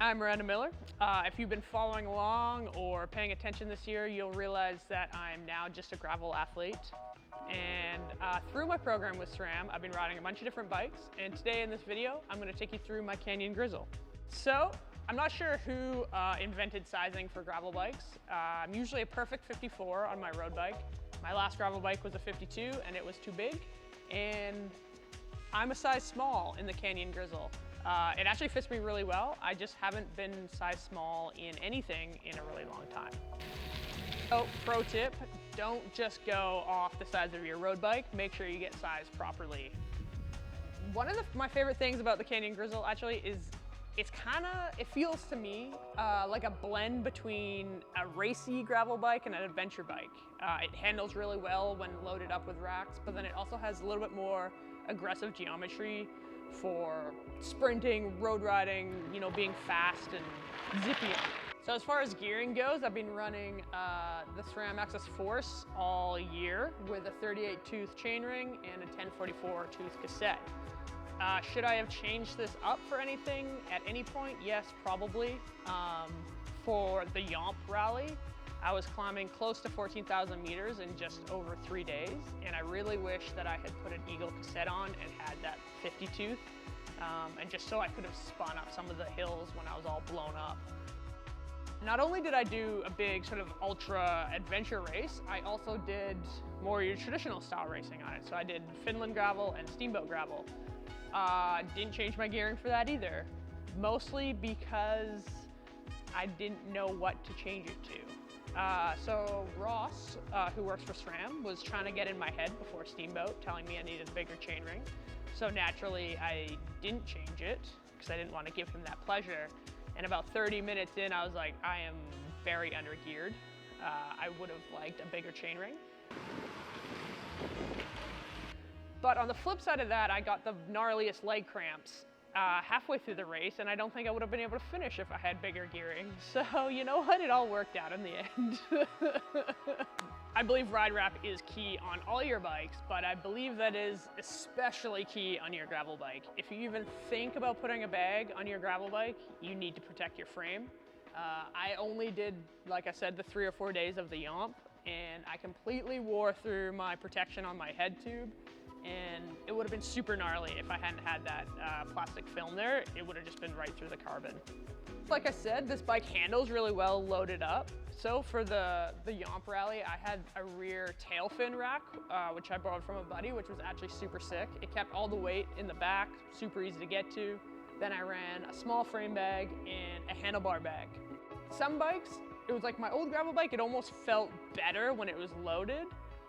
I'm Miranda Miller. If you've been following along or paying attention this year, you'll realize that I'm now just a gravel athlete. And through my program with SRAM, I've been riding a bunch of different bikes. And today in this video, I'm going to take you through my Canyon Grizl. So I'm not sure who invented sizing for gravel bikes. I'm usually a perfect 54 on my road bike. My last gravel bike was a 52 and it was too big. And I'm a size small in the Canyon Grizl. It actually fits me really well. I just haven't been size small in anything in a really long time. Oh, pro tip, don't just go off the size of your road bike. Make sure you get sized properly. One of my favorite things about the Canyon Grizl actually is it feels to me like a blend between a racy gravel bike and an adventure bike. It handles really well when loaded up with racks, but then it also has a little bit more aggressive geometry for sprinting, road riding, being fast and zippy. So as far as gearing goes, I've been running the SRAM Access Force all year with a 38 tooth chainring and a 1044 tooth cassette. Should I have changed this up for anything at any point? Yes, probably. For the Yomp rally, I was climbing close to 14,000 meters in just over 3 days, and I really wish that I had put an Eagle cassette on and had that 50 tooth, and just so I could have spun up some of the hills when I was all blown up. Not only did I do a big sort of ultra adventure race, I also did more your traditional style racing on it. So I did Finland gravel and steamboat gravel. Didn't change my gearing for that either, mostly because I didn't know what to change it to. So Ross, who works for SRAM, was trying to get in my head before Steamboat, telling me I needed a bigger chainring. So naturally, I didn't change it because I didn't want to give him that pleasure. And about 30 minutes in, I was like, I am very undergeared. I would have liked a bigger chainring. But on the flip side of that, I got the gnarliest leg cramps halfway through the race, and I don't think I would have been able to finish if I had bigger gearing. So you know what, it all worked out in the end. I believe ride wrap is key on all your bikes, but I believe that is especially key on your gravel bike. If you even think about putting a bag on your gravel bike, you need to protect your frame. I only did, like I said, the 3 or 4 days of the Yomp, and I completely wore through my protection on my head tube. And it would have been super gnarly if I hadn't had that plastic film there. It would have just been right through the carbon. Like I said, this bike handles really well loaded up. So for the Yomp rally, I had a rear tail fin rack, which I borrowed from a buddy, which was actually super sick. It kept all the weight in the back, super easy to get to. Then I ran a small frame bag and a handlebar bag. Some bikes, it was like my old gravel bike, it almost felt better when it was loaded.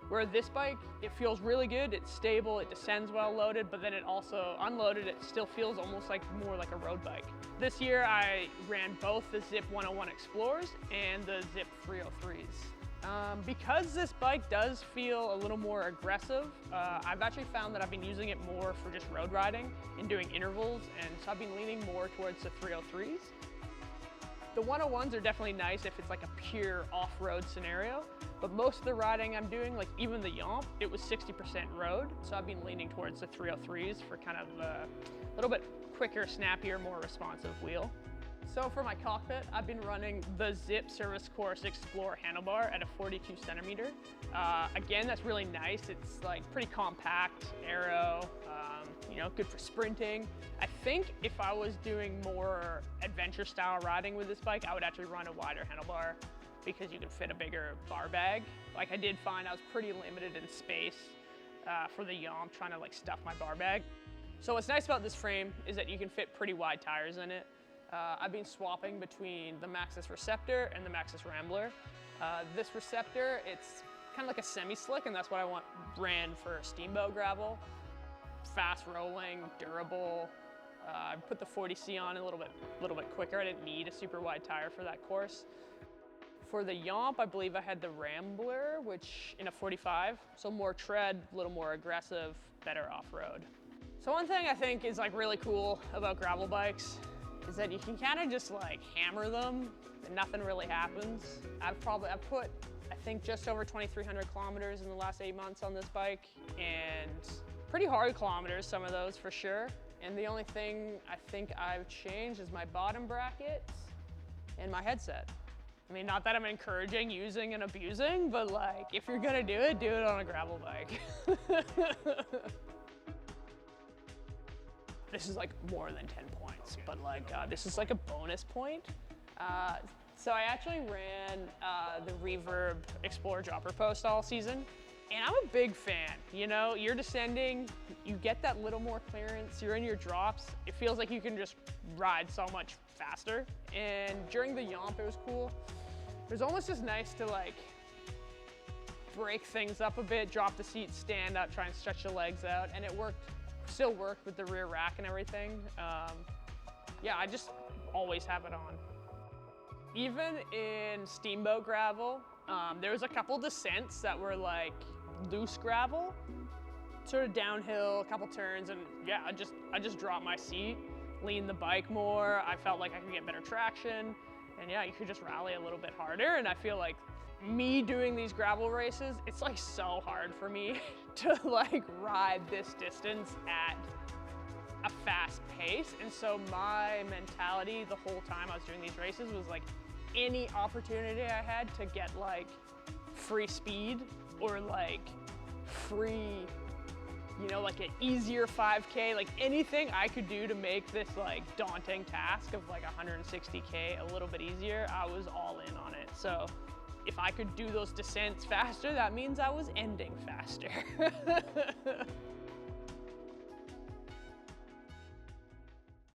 Where this bike, it feels really good, it's stable, it descends well loaded, but then it also, unloaded, it still feels almost like more like a road bike. This year I ran both the Zip 101 Explorers and the Zip 303s. Because this bike does feel a little more aggressive, I've actually found that I've been using it more for just road riding and doing intervals, and so I've been leaning more towards the 303s. The 101s are definitely nice if it's like a pure off-road scenario, but most of the riding I'm doing, like even the Yomp, it was 60% road, so I've been leaning towards the 303s for kind of a little bit quicker, snappier, more responsive wheel. So for my cockpit, I've been running the Zip Service Course Explorer handlebar at a 42 centimeter. Again, that's really nice. It's like pretty compact, aero, good for sprinting. I think if I was doing more adventure style riding with this bike, I would actually run a wider handlebar because you can fit a bigger bar bag. Like I did find I was pretty limited in space for the Yomp, trying to like stuff my bar bag. So what's nice about this frame is that you can fit pretty wide tires in it. I've been swapping between the Maxxis Receptor and the Maxxis Rambler. This Receptor, it's kind of like a semi-slick, and that's what I ran for steamboat gravel. Fast rolling, durable. I put the 40C on a little bit quicker. I didn't need a super wide tire for that course. For the Yomp, I believe I had the Rambler, which in a 45, so more tread, a little more aggressive, better off-road. So one thing I think is like really cool about gravel bikes is that you can kind of just like hammer them and nothing really happens. I've put, I think, just over 2,300 kilometers in the last 8 months on this bike, and pretty hard kilometers, some of those for sure. And the only thing I think I've changed is my bottom brackets and my headset. I mean, not that I'm encouraging using and abusing, but like, if you're gonna do it on a gravel bike. This is like more than 10 points, but like, this is like a bonus point. So I actually ran the Reverb Explorer Dropper Post all season, and I'm a big fan. You know, you're descending, you get that little more clearance, you're in your drops, it feels like you can just ride so much faster. And during the yomp, it was cool. It was almost just nice to like break things up a bit, drop the seat, stand up, try and stretch the legs out, and it worked. Still worked with the rear rack and everything. Yeah, I just always have it on. Even in steamboat gravel, there was a couple descents that were like loose gravel, sort of downhill, a couple turns, and yeah, I just dropped my seat, leaned the bike more. I felt like I could get better traction, and yeah, you could just rally a little bit harder. And I feel like me doing these gravel races, it's like so hard for me to like ride this distance at a fast pace. And so my mentality the whole time I was doing these races was like, any opportunity I had to get like free speed or like free, you know, like an easier 5K, like anything I could do to make this like daunting task of like 160K a little bit easier, I was all in on it. So if I could do those descents faster, that means I was ending faster.